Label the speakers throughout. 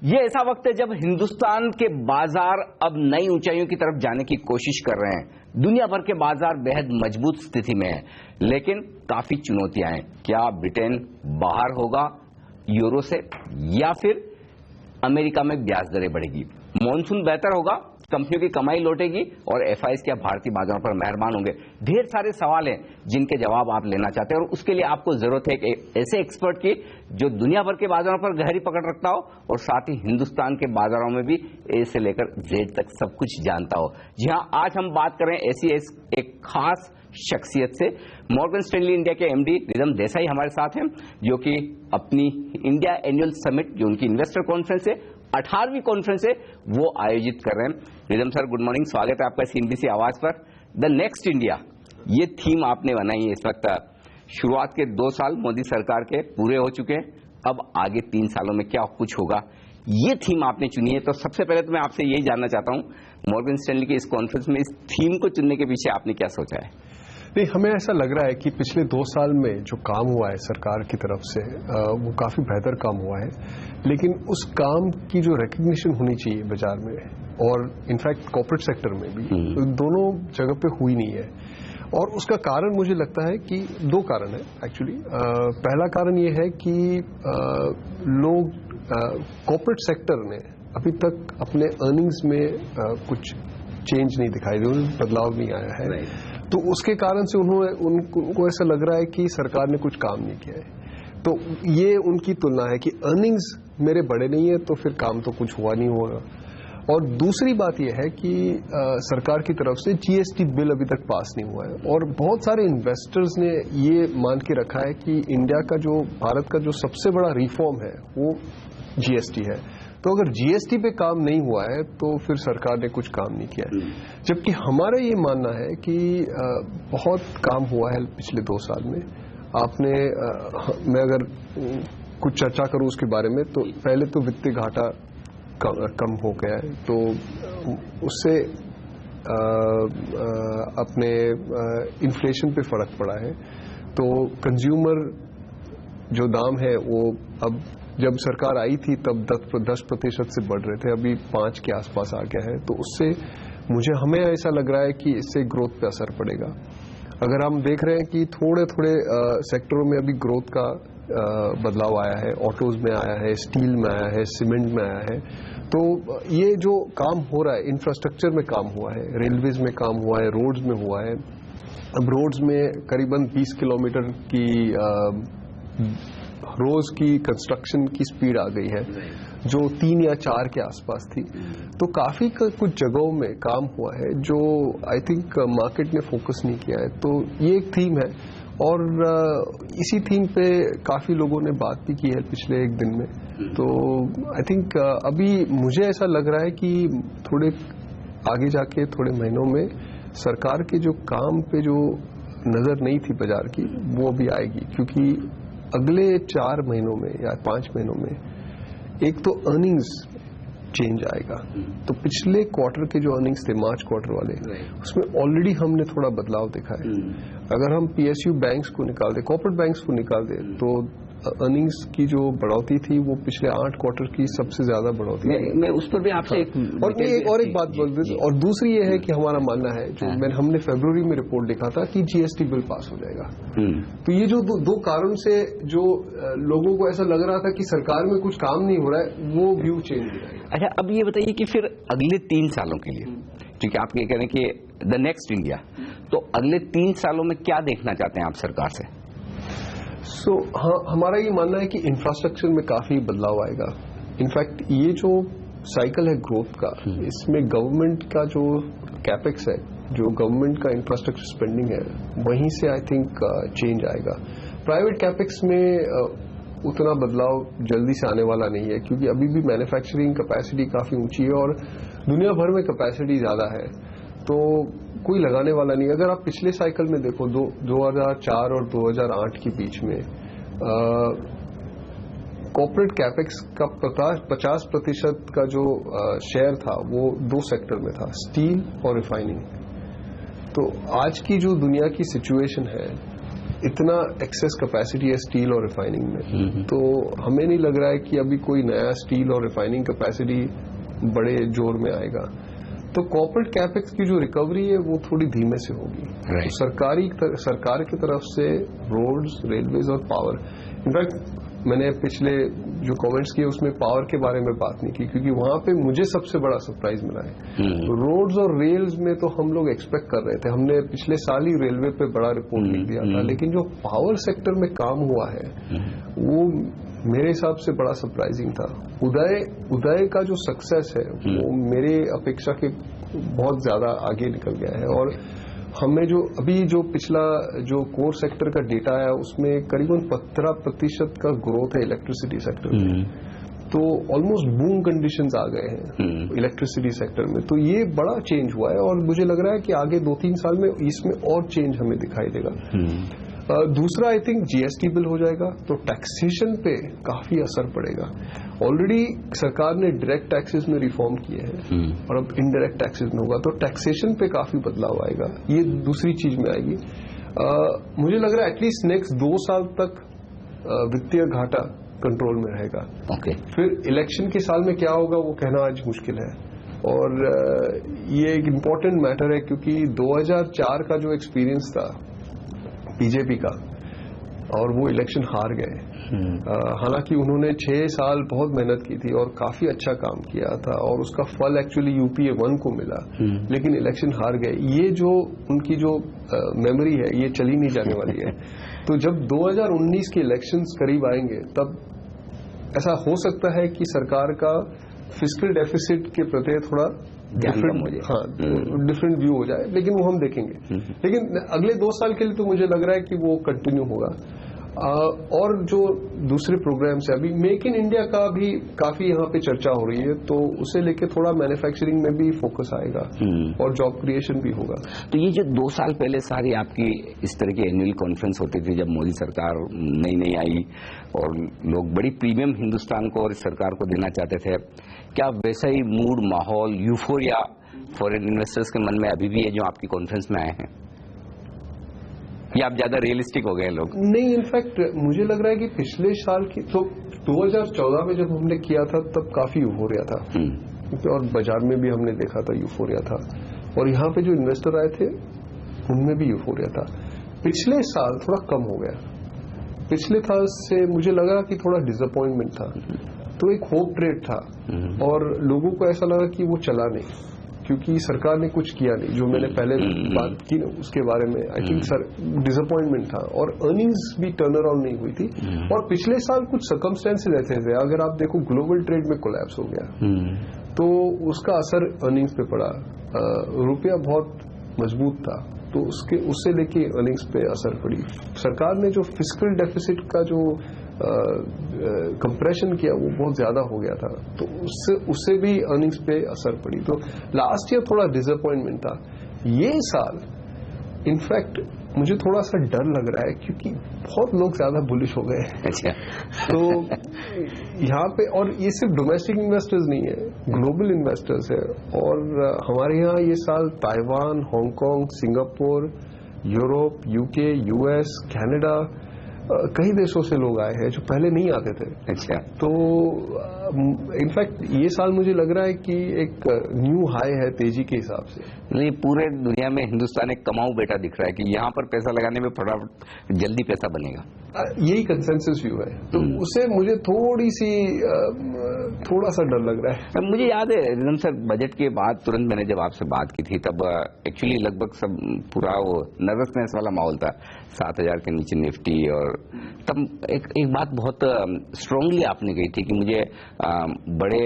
Speaker 1: ये ऐसा वक्त है जब हिंदुस्तान के बाजार अब नई ऊंचाइयों की तरफ जाने की कोशिश कर रहे हैं। दुनिया भर के बाजार बेहद मजबूत स्थिति में हैं, लेकिन काफी चुनौतियां हैं। क्या ब्रिटेन बाहर होगा यूरो से, या फिर अमेरिका में ब्याज दरें बढ़ेगी? मॉनसून बेहतर होगा, कंपनियों की कमाई लौटेगी और एफआईज क्या भारतीय बाजारों पर मेहरबान होंगे? ढेर सारे सवाल हैं जिनके जवाब आप लेना चाहते हैं, और उसके लिए आपको जरूरत है एक ऐसे एक्सपर्ट की जो दुनिया भर के बाजारों पर गहरी पकड़ रखता हो और साथ ही हिंदुस्तान के बाजारों में भी ए से लेकर जेड तक सब कुछ जानता हो। जी हां, आज हम बात करें ऐसी एक खास शख्सियत से। मॉर्गन स्टैनली इंडिया के एमडी रिदम देसाई हमारे साथ हैं, जो कि अपनी इंडिया एनुअल समिट, जो उनकी इन्वेस्टर कॉन्फ्रेंस है, 18वीं कॉन्फ्रेंस है, वो आयोजित कर रहे हैं। रिदम सर, गुड मॉर्निंग, स्वागत है आपका सीएनबीसी आवाज पर। द नेक्स्ट इंडिया, ये थीम आपने बनाई है। इस वक्त शुरुआत के 2 साल मोदी सरकार के पूरे हो चुके हैं, अब आगे 3 सालों में क्या कुछ होगा, ये थीम आपने चुनी है। तो सबसे पहले तो मैं आपसे यही जानना चाहता हूं, मॉर्गन स्टैनली की इस कॉन्फ्रेंस में इस थीम को चुनने के पीछे आपने क्या सोचा है?
Speaker 2: नहीं, हमें ऐसा लग रहा है कि पिछले 2 साल में जो काम हुआ है सरकार की तरफ से, वो काफी बेहतर काम हुआ है, लेकिन उस काम की जो रिकग्निशन होनी चाहिए बाजार में और इनफैक्ट कॉर्पोरेट सेक्टर में भी, दोनों जगह पे हुई नहीं है। और उसका कारण मुझे लगता है कि 2 कारण है एक्चुअली। पहला कारण ये है कि लोग, कॉर्पोरेट सेक्टर ने अभी तक अपने अर्निंग्स में कुछ चेंज नहीं दिखाई दे, बदलाव नहीं आया है। तो उसके कारण से उनको ऐसा लग रहा है कि सरकार ने कुछ काम नहीं किया है। तो ये उनकी तुलना है कि अर्निंग्स मेरे बड़े नहीं है, तो फिर काम तो कुछ हुआ नहीं होगा। और दूसरी बात यह है कि सरकार की तरफ से जीएसटी बिल अभी तक पास नहीं हुआ है, और बहुत सारे इन्वेस्टर्स ने ये मान के रखा है कि इंडिया का जो, भारत का जो सबसे बड़ा रिफॉर्म है वो जीएसटी है। तो अगर जीएसटी पे काम नहीं हुआ है तो फिर सरकार ने कुछ काम नहीं किया है। जबकि हमारा ये मानना है कि बहुत काम हुआ है पिछले 2 साल में। आपने, मैं अगर कुछ चर्चा करूं उसके बारे में, तो पहले तो वित्तीय घाटा कम हो गया है, तो उससे अपने इन्फ्लेशन पे फर्क पड़ा है। तो कंज्यूमर जो दाम है वो अब, जब सरकार आई थी तब 10% से बढ़ रहे थे, अभी 5 के आसपास आ गया है। तो उससे हमें ऐसा लग रहा है कि इससे ग्रोथ पे असर पड़ेगा। अगर हम देख रहे हैं कि थोड़े थोड़े सेक्टरों में अभी ग्रोथ का बदलाव आया है, ऑटोज में आया है, स्टील में आया है, सीमेंट में आया है। तो ये जो काम हो रहा है, इंफ्रास्ट्रक्चर में काम हुआ है, रेलवेज में काम हुआ है, रोड्स में हुआ है। अब रोड्स में करीबन 20 किलोमीटर की रोज की कंस्ट्रक्शन की स्पीड आ गई है, जो 3 या 4 के आसपास थी। तो काफी कुछ जगहों में काम हुआ है जो आई थिंक मार्केट ने फोकस नहीं किया है। तो ये एक थीम है, और इसी थीम पे काफी लोगों ने बात भी की है पिछले 1 दिन में। तो आई थिंक अभी मुझे ऐसा लग रहा है कि थोड़े आगे जाके, थोड़े महीनों में सरकार के जो काम पे जो नजर नहीं थी बाजार की, वो भी आएगी। क्योंकि अगले 4 महीनों में या 5 महीनों में एक तो अर्निंग्स चेंज आएगा। तो पिछले क्वार्टर के जो अर्निंग्स थे, मार्च क्वार्टर वाले, उसमें ऑलरेडी हमने थोड़ा बदलाव देखा है। अगर हम पीएसयू बैंक्स को निकाल दें, कॉर्पोरेट बैंक्स को निकाल दें, तो अर्निंग्स की जो बढ़ोतरी थी वो पिछले 8 क्वार्टर की सबसे ज्यादा बढ़ोतरी।
Speaker 1: मैं उस पर भी आपसे एक
Speaker 2: बात बोल दें। और दूसरी ये है कि हमारा मानना है, जो हमने फरवरी में रिपोर्ट लिखा था कि जीएसटी बिल पास हो जाएगा। तो ये जो 2 कारण से जो लोगों को ऐसा लग रहा था कि सरकार में कुछ काम नहीं हो रहा है, वो व्यू चेंज हो जाएगा।
Speaker 1: अच्छा, अब ये बताइए कि फिर अगले 3 सालों के लिए, क्योंकि आप ये कह रहे हैं कि द नेक्स्ट इंडिया, तो अगले 3 सालों में क्या देखना चाहते हैं आप सरकार से?
Speaker 2: हाँ, हमारा ये मानना है कि इंफ्रास्ट्रक्चर में काफी बदलाव आएगा। इनफैक्ट ये जो साइकिल है ग्रोथ का, इसमें गवर्नमेंट का जो कैपेक्स है, जो गवर्नमेंट का इंफ्रास्ट्रक्चर स्पेंडिंग है, वहीं से आई थिंक चेंज आएगा। प्राइवेट कैपेक्स में उतना बदलाव जल्दी से आने वाला नहीं है, क्योंकि अभी भी मैन्युफैक्चरिंग कैपेसिटी काफी ऊंची है और दुनिया भर में कैपेसिटी ज्यादा है, तो कोई लगाने वाला नहीं। अगर आप पिछले साइकिल में देखो, 2004 और 2008 के बीच में कॉर्पोरेट कैपेक्स का 50% का जो शेयर था वो 2 सेक्टर में था, स्टील और रिफाइनिंग। तो आज की जो दुनिया की सिचुएशन है, इतना एक्सेस कैपेसिटी है स्टील और रिफाइनिंग में, तो हमें नहीं लग रहा है कि अभी कोई नया स्टील और रिफाइनिंग कैपेसिटी बड़े जोर में आएगा। तो कॉर्पोरेट कैपेक्स की जो रिकवरी है वो थोड़ी धीमे से होगी। तो सरकार की तरफ से रोड्स, रेलवेज और पावर, इनफैक्ट मैंने पिछले जो कमेंट्स किए उसमें पावर के बारे में बात नहीं की, क्योंकि वहां पे मुझे सबसे बड़ा सरप्राइज मिला है। रोड्स और रेल्स में तो हम लोग एक्सपेक्ट कर रहे थे, हमने पिछले साल ही रेलवे पे बड़ा रिपोर्ट लिख दिया था, लेकिन जो पावर सेक्टर में काम हुआ है वो मेरे हिसाब से बड़ा सरप्राइजिंग था। उदय का जो सक्सेस है वो मेरे अपेक्षा के बहुत ज्यादा आगे निकल गया है। और हमें जो अभी जो पिछला जो कोर सेक्टर का डेटा है उसमें करीबन 15% का ग्रोथ है इलेक्ट्रिसिटी सेक्टर में, तो ऑलमोस्ट बूम कंडीशंस आ गए हैं इलेक्ट्रिसिटी सेक्टर में। तो ये बड़ा चेंज हुआ है और मुझे लग रहा है कि आगे 2-3 साल में इसमें और चेंज हमें दिखाई देगा। दूसरा आई थिंक जीएसटी बिल हो जाएगा तो टैक्सेशन पे काफी असर पड़ेगा। ऑलरेडी सरकार ने डायरेक्ट टैक्सेस में रिफॉर्म किए हैं और अब इनडायरेक्ट टैक्सेस में होगा, तो टैक्सेशन पे काफी बदलाव आएगा। ये दूसरी चीज में आएगी। मुझे लग रहा है एटलीस्ट नेक्स्ट 2 साल तक वित्तीय घाटा कंट्रोल में रहेगा। फिर इलेक्शन के साल में क्या होगा वो कहना आज मुश्किल है। और ये एक इम्पोर्टेंट मैटर है क्योंकि 2004 का जो एक्सपीरियंस था बीजेपी का और वो इलेक्शन हार गए। हालांकि उन्होंने 6 साल बहुत मेहनत की थी और काफी अच्छा काम किया था और उसका फल एक्चुअली यूपीए 1 को मिला, लेकिन इलेक्शन हार गए। ये जो उनकी जो मेमोरी है ये चली नहीं जाने वाली है। तो जब 2019 के इलेक्शंस करीब आएंगे तब ऐसा हो सकता है कि सरकार का फिस्कल डेफिसिट के प्रति थोड़ा डिफरेंट व्यू हो जाए, लेकिन वो हम देखेंगे। लेकिन अगले 2 साल के लिए तो मुझे लग रहा है कि वो कंटिन्यू होगा। और जो दूसरे प्रोग्राम्स है, अभी मेक इन इंडिया का भी काफी यहाँ पे चर्चा हो रही है, तो उसे लेके थोड़ा मैन्युफैक्चरिंग में भी फोकस आएगा और जॉब क्रिएशन भी होगा।
Speaker 1: तो ये जो 2 साल पहले सारी आपकी इस तरह की एनुअल कॉन्फ्रेंस होती थी जब मोदी सरकार नई आई और लोग बड़ी प्रीमियम हिंदुस्तान को और इस सरकार को देना चाहते थे, क्या वैसा ही मूड, माहौल, यूफोरिया फॉरेन इन्वेस्टर्स के मन में अभी भी है जो आपकी कॉन्फ्रेंस में आए हैं, या आप ज्यादा रियलिस्टिक हो गए लोग?
Speaker 2: नहीं, इनफैक्ट मुझे लग रहा है कि पिछले साल की तो 2014 में जब हमने किया था तब काफी यूफोरिया था और बाजार में भी हमने देखा था यूफोरिया था और यहाँ पे जो इन्वेस्टर आए थे उनमें भी यूफोरिया था। पिछले साल थोड़ा कम हो गया। पिछले साल से मुझे लगा कि थोड़ा डिसअपॉइंटमेंट था, तो एक होप ट्रेड था और लोगों को ऐसा लगा कि वो चला नहीं क्योंकि सरकार ने कुछ किया नहीं। जो मैंने पहले बात की ना उसके बारे में आई थिंक सर डिसअपॉइंटमेंट था और अर्निंग्स भी टर्न अराउंड नहीं हुई थी। और पिछले साल कुछ सर्कमस्टेंसेस ऐसे थे, अगर आप देखो ग्लोबल ट्रेड में कोलैप्स हो गया तो उसका असर अर्निंग्स पे पड़ा। रुपया बहुत मजबूत था तो उससे लेके अर्निंग्स पे असर पड़ी। सरकार ने जो फिस्कल डेफिसिट का जो कंप्रेशन किया वो बहुत ज्यादा हो गया था, तो उससे भी अर्निंग्स पे असर पड़ी। तो लास्ट ईयर थोड़ा डिसअपॉइंटमेंट था। ये साल इनफैक्ट मुझे थोड़ा सा डर लग रहा है क्योंकि बहुत लोग ज्यादा बुलिश हो गए।
Speaker 1: अच्छा।
Speaker 2: तो यहाँ पे, और ये सिर्फ डोमेस्टिक इन्वेस्टर्स नहीं है, ग्लोबल इन्वेस्टर्स है। और हमारे यहाँ ये साल Taiwan, Hong Kong, Singapore, Europe, UK, US, Canada, कई देशों से लोग आए हैं जो पहले नहीं आते थे।
Speaker 1: अच्छा।
Speaker 2: तो इनफैक्ट ये साल मुझे लग रहा है कि एक न्यू हाई है तेजी के हिसाब से।
Speaker 1: ये पूरे दुनिया में हिंदुस्तान एक कमाऊ बेटा दिख रहा है कि यहाँ पर पैसा लगाने में फटाफट जल्दी पैसा बनेगा।
Speaker 2: यही कंसेंसस व्यू है, तो उसे मुझे थोड़ा सा डर लग रहा है।
Speaker 1: मुझे याद है रिजन सर, बजट के बाद तुरंत मैंने जब आपसे बात की थी तब एक्चुअली लगभग सब पूरा वो नर्वसनेस वाला माहौल था, 7,000 के नीचे निफ्टी। और तब एक बात बहुत स्ट्रांगली आपने कही थी कि मुझे बड़े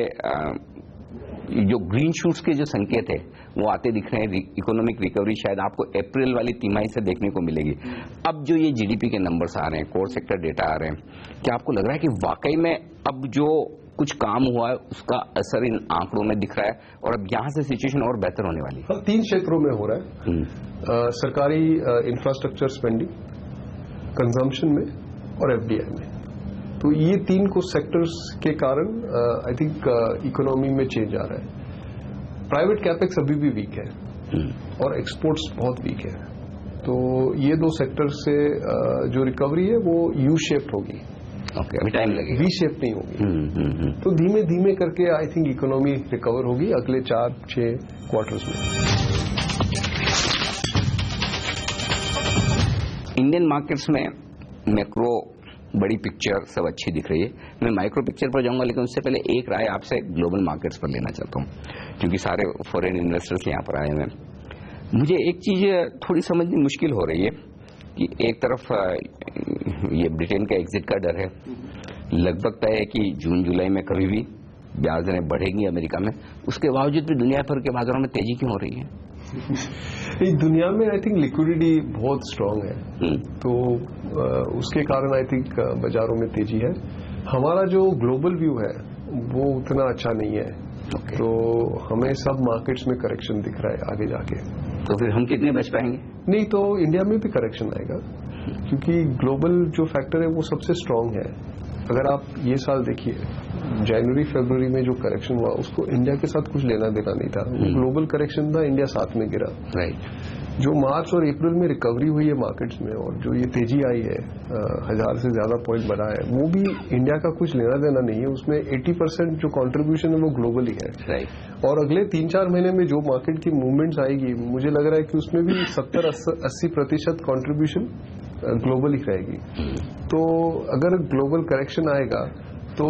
Speaker 1: जो ग्रीन शूट्स के जो संकेत है वो आते दिख रहे हैं। इकोनॉमिक रिकवरी शायद आपको अप्रैल वाली तिमाही से देखने को मिलेगी। अब जो ये जीडीपी के नंबर्स आ रहे हैं, कोर सेक्टर डेटा आ रहे हैं, क्या आपको लग रहा है कि वाकई में अब जो कुछ काम हुआ है उसका असर इन आंकड़ों में दिख रहा है और अब यहाँ से सिचुएशन और बेहतर होने वाली है?
Speaker 2: 3 क्षेत्रों में हो रहा है, सरकारी इंफ्रास्ट्रक्चर स्पेंडिंग, कंजम्पशन में और एफडीआई में। तो ये 3 को सेक्टर्स के कारण आई थिंक इकोनॉमी में चेंज आ रहा है। प्राइवेट कैपेक्स अभी भी वीक है और एक्सपोर्ट्स बहुत वीक है। तो ये दो सेक्टर से जो रिकवरी है वो यू शेप्ड होगी।
Speaker 1: ओके, अभी टाइम लगेगा,
Speaker 2: वी शेप नहीं होगी। तो धीमे धीमे करके आई थिंक इकोनॉमी रिकवर होगी अगले 4-6 क्वार्टर्स में।
Speaker 1: इंडियन मार्केट्स में मैक्रो बड़ी पिक्चर सब अच्छी दिख रही है। मैं माइक्रो पिक्चर पर जाऊंगा, लेकिन उससे पहले एक राय आपसे ग्लोबल मार्केट्स पर लेना चाहता हूं, क्योंकि सारे फॉरेन इन्वेस्टर्स यहाँ पर आए हैं। मुझे एक चीज थोड़ी समझनी मुश्किल हो रही है कि एक तरफ ये ब्रिटेन का एग्जिट का डर है, लगभग तय है कि जून जुलाई में कभी भी ब्याज दरें बढ़ेंगी अमेरिका में, उसके बावजूद भी दुनिया भर के बाजारों में तेजी क्यों हो रही है?
Speaker 2: इस दुनिया में आई थिंक लिक्विडिटी बहुत स्ट्रांग है, तो उसके कारण आई थिंक बाजारों में तेजी है। हमारा जो ग्लोबल व्यू है वो उतना अच्छा नहीं है। तो हमें सब मार्केट्स में करेक्शन दिख रहा है आगे जाके।
Speaker 1: तो फिर हम कितने बच पाएंगे?
Speaker 2: नहीं, तो इंडिया में भी करेक्शन आएगा, क्योंकि ग्लोबल जो फैक्टर है वो सबसे स्ट्रांग है। अगर आप ये साल देखिए, जनवरी फरवरी में जो करेक्शन हुआ उसको इंडिया के साथ कुछ लेना देना नहीं था, ग्लोबल करेक्शन था, इंडिया साथ में गिरा।
Speaker 1: राइट।
Speaker 2: जो मार्च और अप्रैल में रिकवरी हुई है मार्केट्स में और जो ये तेजी आई है, 1000 से ज्यादा पॉइंट बढ़ा है, वो भी इंडिया का कुछ लेना देना नहीं है। उसमें 80% जो कंट्रीब्यूशन है वो ग्लोबली है।
Speaker 1: राइट।
Speaker 2: और अगले 3-4 महीने में जो मार्केट की मूवमेंट्स आएगी, मुझे लग रहा है कि उसमें भी 70-80% कंट्रीब्यूशन ग्लोबली रहेगी। तो अगर ग्लोबल करेक्शन आएगा तो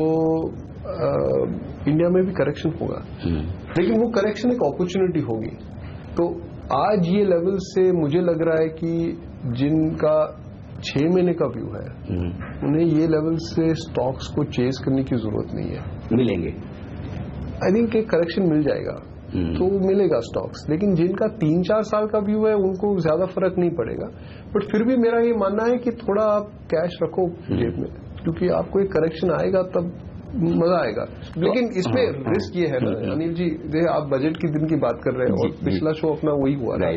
Speaker 2: इंडिया में भी करेक्शन होगा, लेकिन वो करेक्शन एक अपॉर्चुनिटी होगी। तो आज ये लेवल से मुझे लग रहा है कि जिनका 6 महीने का व्यू है उन्हें ये लेवल से स्टॉक्स को चेज करने की जरूरत नहीं है।
Speaker 1: मिलेंगे,
Speaker 2: आई थिंक एक करेक्शन मिल जाएगा तो मिलेगा स्टॉक्स, लेकिन जिनका 3-4 साल का व्यू है उनको ज्यादा फर्क नहीं पड़ेगा। बट फिर भी मेरा ये मानना है कि थोड़ा आप कैश रखो जेब में, क्योंकि आपको एक करेक्शन आएगा तब मजा आएगा। लेकिन इसमें रिस्क ये है ना अनिल जी, आप बजट के दिन की बात कर रहे हैं और पिछला शो अपना वही हुआ था।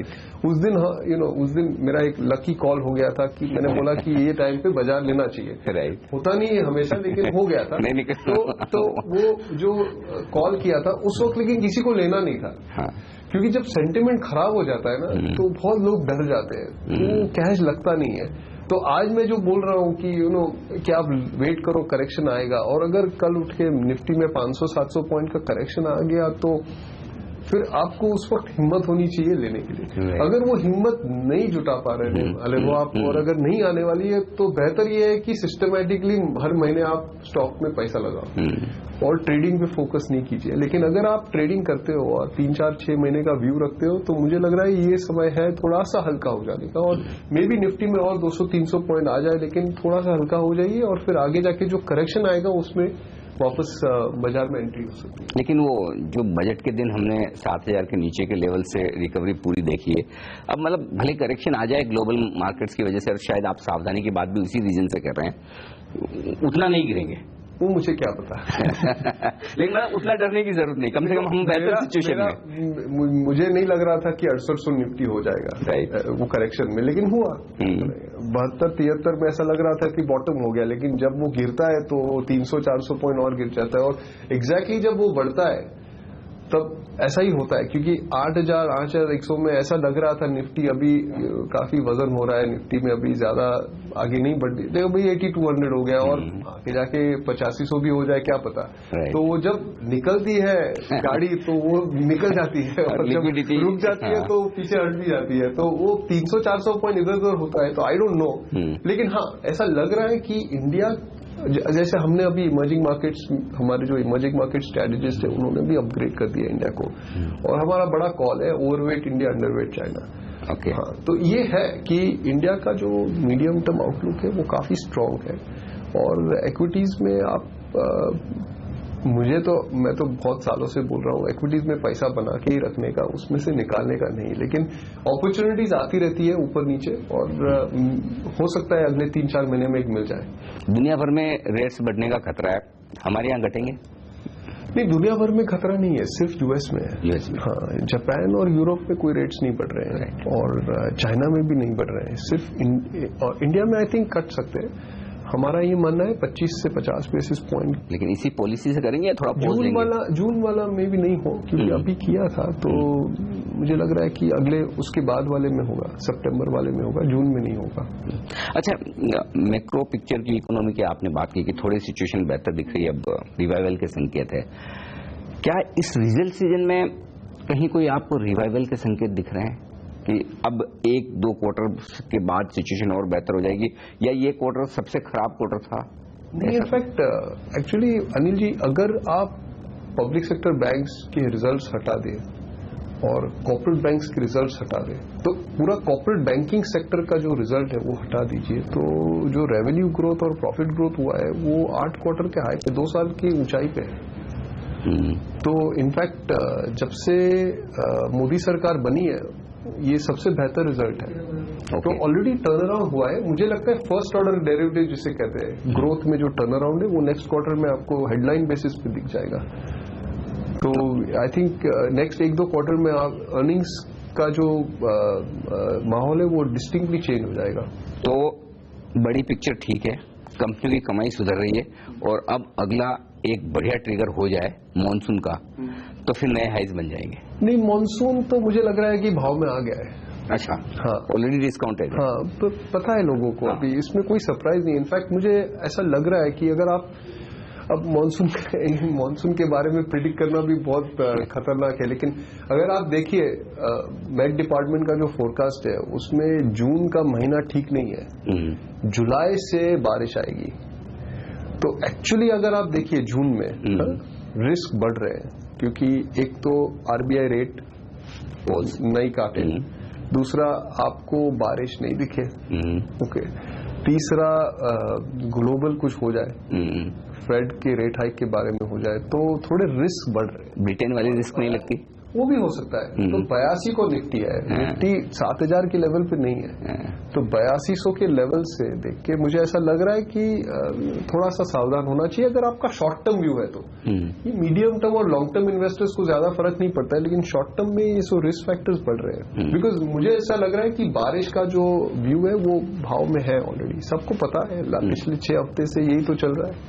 Speaker 2: उस दिन उस दिन मेरा एक लकी कॉल हो गया था कि मैंने बोला कि ये टाइम पे बाजार लेना चाहिए। होता नहीं है हमेशा, लेकिन हो गया था। तो वो जो कॉल किया था उस वक्त, लेकिन किसी को लेना नहीं था, क्योंकि जब सेंटिमेंट खराब हो जाता है ना तो बहुत लोग डर जाते हैं, तो कैश लगता नहीं है। तो आज मैं जो बोल रहा हूं कि कि आप वेट करो, करेक्शन आएगा। और अगर कल उठ के निफ्टी में 500-700 पॉइंट का करेक्शन आ गया तो फिर आपको उस वक्त हिम्मत होनी चाहिए लेने के लिए। अगर वो हिम्मत नहीं जुटा पा रहे हैं वो आप, और अगर नहीं आने वाली है, तो बेहतर ये है कि सिस्टमैटिकली हर महीने आप स्टॉक में पैसा लगाओ और ट्रेडिंग पे फोकस नहीं कीजिए। लेकिन अगर आप ट्रेडिंग करते हो और 3-4-6 महीने का व्यू रखते हो, तो मुझे लग रहा है ये समय है थोड़ा सा हल्का हो जाने का। और मे बी निफ्टी में और 200-300 पॉइंट आ जाए, लेकिन थोड़ा सा हल्का हो जाइए और फिर आगे जाके जो करेक्शन आएगा उसमें वापस बाजार में एंट्री हो सकती है।
Speaker 1: लेकिन वो जो बजट के दिन हमने 7000 के नीचे के लेवल से रिकवरी पूरी देखी है, अब मतलब भले करेक्शन आ जाए ग्लोबल मार्केट्स की वजह से, और शायद आप सावधानी की बात भी उसी रीजन से कर रहे हैं, उतना नहीं गिरेंगे,
Speaker 2: वो मुझे क्या पता।
Speaker 1: लेकिन मतलब उतना डरने की जरूरत नहीं, कम से कम हम बेहतर सिचुएशन में।
Speaker 2: मुझे नहीं लग रहा था कि 6800 निफ्टी हो जाएगा वो करेक्शन में, लेकिन हुआ। 72-73 में ऐसा लग रहा था कि बॉटम हो गया, लेकिन जब वो गिरता है तो 300-400 पॉइंट और गिर जाता है। और एग्जैक्टली जब वो बढ़ता है तब ऐसा ही होता है, क्योंकि 8100 में ऐसा लग रहा था निफ्टी अभी काफी वजन हो रहा है, निफ्टी में अभी ज्यादा आगे नहीं बढ़ती, देखो भाई 8200 हो गया और आगे जाके 8500 भी हो जाए, क्या पता। तो वो जब निकलती है गाड़ी तो वो निकल जाती है, और जब रुक जाती है तो पीछे हट भी जाती है, तो वो 300-400 पॉइंट इधर उधर होता है। तो आई डोंट नो, लेकिन हाँ ऐसा लग रहा है कि इंडिया, जैसे हमने अभी इमर्जिंग मार्केट्स, हमारे जो इमर्जिंग मार्केट स्ट्रेटेजिस्ट है उन्होंने भी अपग्रेड कर दिया इंडिया को, और हमारा बड़ा कॉल है ओवरवेट इंडिया, अंडरवेट चाइना। हाँ, तो ये है कि इंडिया का जो मीडियम टर्म आउटलुक है वो काफी स्ट्रांग है। और इक्विटीज में आप मैं तो बहुत सालों से बोल रहा हूँ, इक्विटीज में पैसा बना के ही रखने का, उसमें से निकालने का नहीं। लेकिन अपॉर्चुनिटीज आती रहती है ऊपर नीचे, और हो सकता है अगले 3-4 महीने में एक मिल जाए।
Speaker 1: दुनिया भर में रेट्स बढ़ने का खतरा है, हमारे यहाँ घटेंगे?
Speaker 2: नहीं, दुनिया भर में खतरा नहीं है, सिर्फ यूएस में है।
Speaker 1: यूएस में,
Speaker 2: हाँ, जापान और यूरोप में कोई रेट्स नहीं बढ़ रहे हैं, और चाइना में भी नहीं बढ़ रहे हैं, सिर्फ इंडिया में आई थिंक कट सकते हैं। हमारा ये मानना है 25 से 50 बेसिस पॉइंट।
Speaker 1: लेकिन इसी पॉलिसी से करेंगे या थोड़ा पॉज लेंगे?
Speaker 2: जून वाला में भी नहीं हो, क्योंकि अभी किया था तो मुझे लग रहा है कि अगले उसके बाद वाले में होगा, सितंबर वाले में होगा, जून में नहीं होगा।
Speaker 1: अच्छा, मैक्रो पिक्चर की इकोनॉमी की आपने बात की कि थोड़ी सिचुएशन बेहतर दिख रही है, अब रिवाइवल के संकेत है। क्या इस रिजल्ट सीजन में कहीं कोई आपको रिवाइवल के संकेत दिख रहे हैं कि अब 1-2 क्वार्टर के बाद सिचुएशन और बेहतर हो जाएगी, या ये क्वार्टर सबसे खराब क्वार्टर था?
Speaker 2: इनफैक्ट एक्चुअली अनिल जी, अगर आप पब्लिक सेक्टर बैंक्स के रिजल्ट्स हटा दें और कॉर्पोरेट बैंक्स के रिजल्ट्स हटा दें, तो पूरा कॉर्पोरेट बैंकिंग सेक्टर का जो रिजल्ट है वो हटा दीजिए, तो जो रेवेन्यू ग्रोथ और प्रॉफिट ग्रोथ हुआ है वो 8 क्वार्टर के हाई पे, 2 साल की ऊंचाई पे है। तो इनफैक्ट जब से मोदी सरकार बनी है ये सबसे बेहतर रिजल्ट है। तो ऑलरेडी टर्न अराउंड हुआ है। मुझे लगता है फर्स्ट ऑर्डर डेरिवेटिव जिसे कहते हैं ग्रोथ में जो टर्न अराउंड है वो नेक्स्ट क्वार्टर में आपको हेडलाइन बेसिस पे दिख जाएगा। तो आई थिंक नेक्स्ट 1-2 क्वार्टर में आप अर्निंग्स का जो माहौल है वो डिस्टिंक्टली चेंज हो जाएगा।
Speaker 1: तो बड़ी पिक्चर ठीक है, कंपनी की कमाई सुधर रही है, और अब अगला एक बढ़िया ट्रिगर हो जाए मॉनसून का तो फिर नए हाइज बन जाएंगे।
Speaker 2: नहीं, मॉनसून तो मुझे लग रहा है कि भाव में आ गया है।
Speaker 1: अच्छा,
Speaker 2: हाँ,
Speaker 1: ऑलरेडी डिस्काउंटेड।
Speaker 2: हाँ, तो पता है लोगों को। हाँ। अभी इसमें कोई सरप्राइज नहीं। इनफैक्ट मुझे ऐसा लग रहा है कि अगर आप अब मॉनसून के बारे में प्रिडिक्ट करना भी बहुत खतरनाक है, लेकिन अगर आप देखिए मेट डिपार्टमेंट का जो फोरकास्ट है उसमें जून का महीना ठीक नहीं है, जुलाई से बारिश आएगी। तो एक्चुअली अगर आप देखिए जून में रिस्क बढ़ रहे हैं, क्योंकि एक तो आरबीआई रेट नहीं काटे, दूसरा आपको बारिश नहीं दिखे, ओके, तीसरा ग्लोबल कुछ हो जाए, फेड के रेट हाइक के बारे में हो जाए, तो थोड़े रिस्क बढ़ रहे हैं।
Speaker 1: ब्रिटेन वाली रिस्क नहीं लगती?
Speaker 2: वो भी हो सकता है। तो 82 को निफ्टी है, निफ्टी 7000 के लेवल पे नहीं है, तो 8200 के लेवल से देख के मुझे ऐसा लग रहा है कि थोड़ा सा सावधान होना चाहिए अगर आपका शॉर्ट टर्म व्यू है तो। ये मीडियम टर्म और लॉन्ग टर्म इन्वेस्टर्स को ज्यादा फर्क नहीं पड़ता है, लेकिन शॉर्ट टर्म में ये सो रिस्क फैक्टर्स बढ़ रहे हैं। बिकॉज मुझे ऐसा लग रहा है कि बारिश का जो व्यू है वो भाव में है ऑलरेडी, सबको पता है, पिछले 6 हफ्ते से यही तो चल रहा है।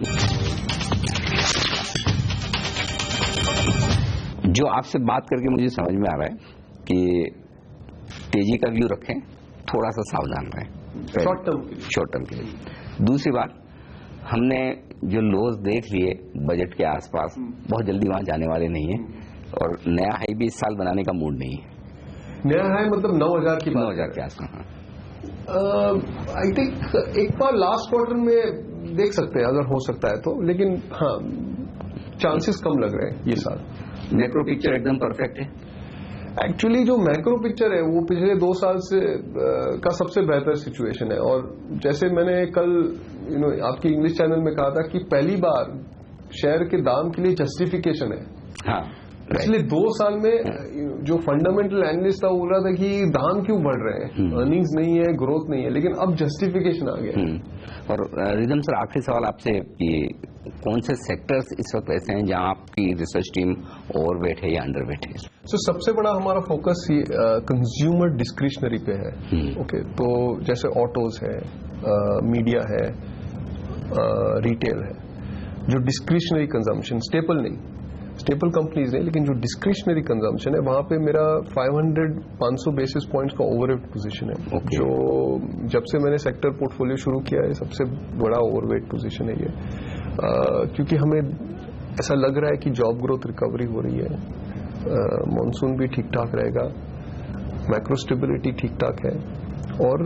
Speaker 1: जो आपसे बात करके मुझे समझ में आ रहा है कि तेजी का व्यू रखें, थोड़ा सा सावधान रहें शॉर्ट टर्म के लिए। दूसरी बात, हमने जो लॉस देख लिए बजट के आसपास, बहुत जल्दी वहां जाने वाले नहीं है, और नया हाई भी इस साल बनाने का मूड नहीं है।
Speaker 2: नया हाई मतलब 9000 की
Speaker 1: 9000 के आसपास।
Speaker 2: आई थिंक एक बार लास्ट क्वार्टर में देख सकते हैं अगर हो सकता है तो, लेकिन हाँ चांसेस कम लग रहे हैं ये साल।
Speaker 1: मैक्रो पिक्चर एकदम परफेक्ट है।
Speaker 2: एक्चुअली जो मैक्रो पिक्चर है वो पिछले 2 साल से का सबसे बेहतर सिचुएशन है, और जैसे मैंने कल आपकी इंग्लिश चैनल में कहा था कि पहली बार शेयर के दाम के लिए जस्टिफिकेशन है। हाँ, पिछले 2 साल में जो फंडामेंटल एनालिस्ट था वो बोल रहा था कि दाम क्यों बढ़ रहे हैं, अर्निंग्स नहीं है, ग्रोथ नहीं है, लेकिन अब जस्टिफिकेशन आ गया।
Speaker 1: और रिदम सर, आखिरी सवाल आपसे कि कौन से सेक्टर्स इस वक्त ऐसे हैं जहां आपकी रिसर्च टीम ओवरवेट है या अंडरवेट है?
Speaker 2: तो सबसे बड़ा हमारा फोकस कंज्यूमर डिस्क्रिशनरी पे है। ओके, तो जैसे ऑटोज है, मीडिया है, रिटेल है, जो डिस्क्रिशनरी कंजम्पशन, स्टेपल नहीं, स्टेपल कंपनीज नहीं, लेकिन जो डिस्क्रिशनरी कंजम्पशन है वहां पे मेरा 500 बेसिस पॉइंट्स का ओवरवेट पोजीशन है। जो जब से मैंने सेक्टर पोर्टफोलियो शुरू किया है सबसे बड़ा ओवरवेट पोजीशन है ये, क्योंकि हमें ऐसा लग रहा है कि जॉब ग्रोथ रिकवरी हो रही है, मॉनसून भी ठीक ठाक रहेगा, मैक्रो स्टेबिलिटी ठीक ठाक है, और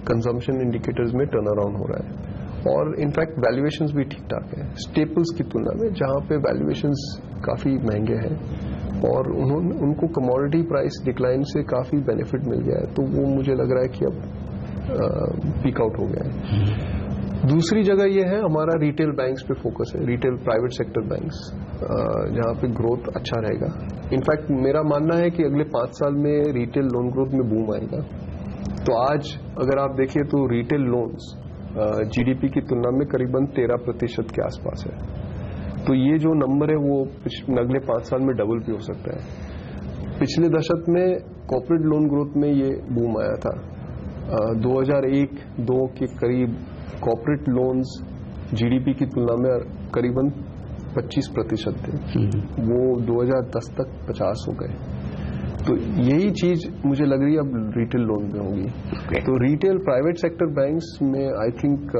Speaker 2: कंजम्पशन इंडिकेटर्स में टर्न अराउंड हो रहा है, और इनफैक्ट वैल्यूएशंस भी ठीक ठाक है स्टेपल्स की तुलना में, जहां पे वैल्यूएशंस काफी महंगे हैं और उनको कमोडिटी प्राइस डिक्लाइन से काफी बेनिफिट मिल गया है, तो वो मुझे लग रहा है कि अब पीक आउट हो गया है। दूसरी जगह ये है हमारा रिटेल बैंक्स पे फोकस है, रिटेल प्राइवेट सेक्टर बैंक्स, जहां पे ग्रोथ अच्छा रहेगा। इनफैक्ट मेरा मानना है कि अगले 5 साल में रिटेल लोन ग्रोथ में बूम आएगा। तो आज अगर आप देखिए तो रिटेल लोन्स जीडीपी की तुलना में करीबन 13% के आसपास है। तो ये जो नंबर है वो अगले 5 साल में डबल भी हो सकता है। पिछले दशक में कॉर्पोरेट लोन ग्रोथ में ये बूम आया था, 2001-2 के करीब कॉर्पोरेट लोन्स जीडीपी की तुलना में करीबन 25% थे, वो 2010 तक 50 हो गए। तो यही चीज मुझे लग रही है अब रिटेल लोन में होगी। तो रिटेल प्राइवेट सेक्टर बैंक्स में आई थिंक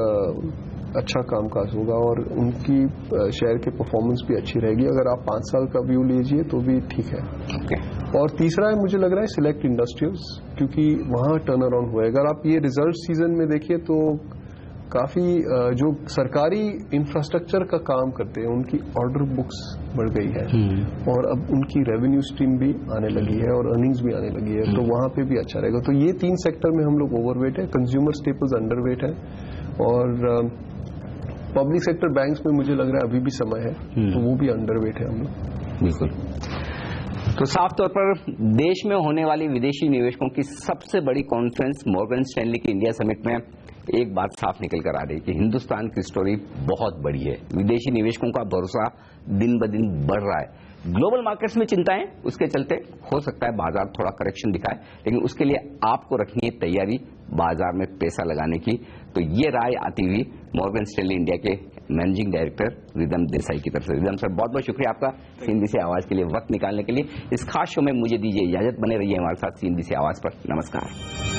Speaker 2: अच्छा कामकाज होगा और उनकी शेयर के परफॉर्मेंस भी अच्छी रहेगी। अगर आप 5 साल का व्यू लीजिए तो भी ठीक है। और तीसरा है, मुझे लग रहा है सिलेक्ट इंडस्ट्रियल्स, क्योंकि वहां टर्न अराउंड हुआ है। अगर आप ये रिजल्ट सीजन में देखिए तो काफी जो सरकारी इंफ्रास्ट्रक्चर का काम करते हैं उनकी ऑर्डर बुक्स बढ़ गई है और अब उनकी रेवेन्यू स्ट्रीम भी आने लगी है और अर्निंग्स भी आने लगी है, तो वहां पे भी अच्छा रहेगा। तो ये 3 सेक्टर में हम लोग ओवरवेट है, कंज्यूमर स्टेपल्स अंडरवेट है और पब्लिक सेक्टर बैंक्स में मुझे लग रहा है अभी भी समय है, तो वो भी अंडरवेट है हम लोग।
Speaker 1: बिल्कुल। तो साफ तौर पर देश में होने वाली विदेशी निवेशकों की सबसे बड़ी कॉन्फ्रेंस मॉर्गन स्टैनली की इंडिया समिट में एक बात साफ निकल कर आ रही है कि हिंदुस्तान की स्टोरी बहुत बड़ी है। विदेशी निवेशकों का भरोसा दिन ब दिन बढ़ रहा है। ग्लोबल मार्केट्स में चिंताएं, उसके चलते हो सकता है बाजार थोड़ा करेक्शन दिखाए, लेकिन उसके लिए आपको रखनी है तैयारी बाजार में पैसा लगाने की। तो ये राय आती हुई मॉर्गन स्टैनली इंडिया के मैनेजिंग डायरेक्टर रिदम देसाई की तरफ से। रिदम सर, बहुत बहुत शुक्रिया आपका सीएनबी से आवाज के लिए वक्त निकालने के लिए। इस खास शो में मुझे दीजिए इजाजत, बने रहिए हमारे साथ सीएनबी से आवाज पर। नमस्कार।